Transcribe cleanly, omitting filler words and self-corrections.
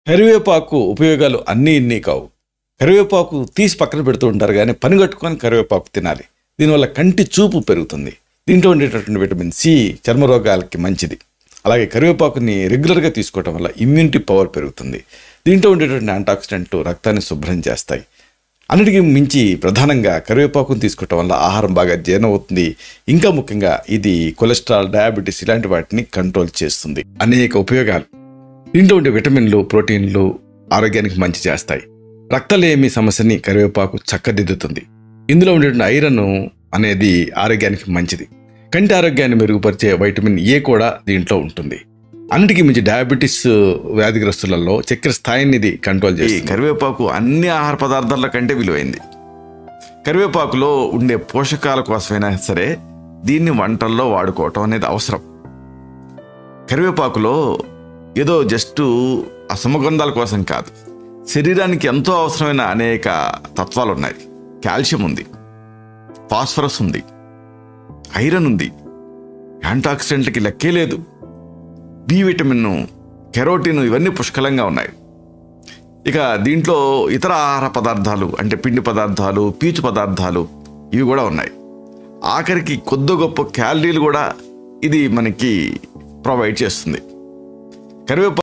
కరివేపాకు ఉపయోగాలు అన్నీ ఇన్ని కావు. కరివేపాకు తీసి పక్కన పెడుతూ ఉంటారు, కానీ పని కట్టుకొని కరివేపాకు తినాలి. దీనివల్ల కంటి చూపు పెరుగుతుంది. దీంట్లో ఉండేటటువంటి విటమిన్ సి చర్మ రోగాలకి మంచిది. అలాగే కరివేపాకుని రెగ్యులర్గా తీసుకోవటం వల్ల ఇమ్యూనిటీ పవర్ పెరుగుతుంది. దీంట్లో ఉండేటటువంటి యాంటాక్సిడెంట్లు రక్తాన్ని శుభ్రం చేస్తాయి. అన్నిటికీ మించి ప్రధానంగా కరివేపాకును తీసుకోవటం వల్ల ఆహారం బాగా జీర్ణం అవుతుంది. ఇంకా ముఖ్యంగా ఇది కొలెస్ట్రాల్, డయాబెటీస్ ఇలాంటి వాటిని కంట్రోల్ చేస్తుంది. అనేక ఉపయోగాలు. దీంట్లో ఉండే విటమిన్లు, ప్రోటీన్లు ఆరోగ్యానికి మంచి చేస్తాయి. రక్తలేమి సమస్యని కరివేపాకు చక్కదిద్దుతుంది. ఇందులో ఉండేటువంటి ఐరన్ అనేది ఆరోగ్యానికి మంచిది. కంటి ఆరోగ్యాన్ని మెరుగుపరిచే వైటమిన్ ఏ కూడా దీంట్లో ఉంటుంది. అన్నిటికీ మించి డయాబెటీస్ వ్యాధిగ్రస్తులలో చక్కెర స్థాయిని ఇది కంట్రోల్ చేస్తుంది. కరివేపాకు అన్ని ఆహార పదార్థాల కంటే విలువైంది. కరివేపాకులో ఉండే పోషకాల కోసమైనా సరే దీన్ని వంటల్లో వాడుకోవటం అనేది అవసరం. కరివేపాకులో ఏదో జస్ట్ అసమగంధాల కోసం కాదు, శరీరానికి ఎంతో అవసరమైన అనేక తత్వాలు ఉన్నాయి. కాల్షియం ఉంది, ఫాస్ఫరస్ ఉంది, ఐరన్ ఉంది, యాంటాక్సిడెంట్లకి లెక్కే లేదు. బి విటమిన్, కెరోటిన్ ఇవన్నీ పుష్కలంగా ఉన్నాయి. ఇక దీంట్లో ఇతర ఆహార పదార్థాలు అంటే పిండి పదార్థాలు, పీచు పదార్థాలు ఇవి కూడా ఉన్నాయి. ఆఖరికి కొద్ది గొప్ప క్యాలరీలు కూడా ఇది మనకి ప్రొవైడ్ చేస్తుంది. కరివేపాకు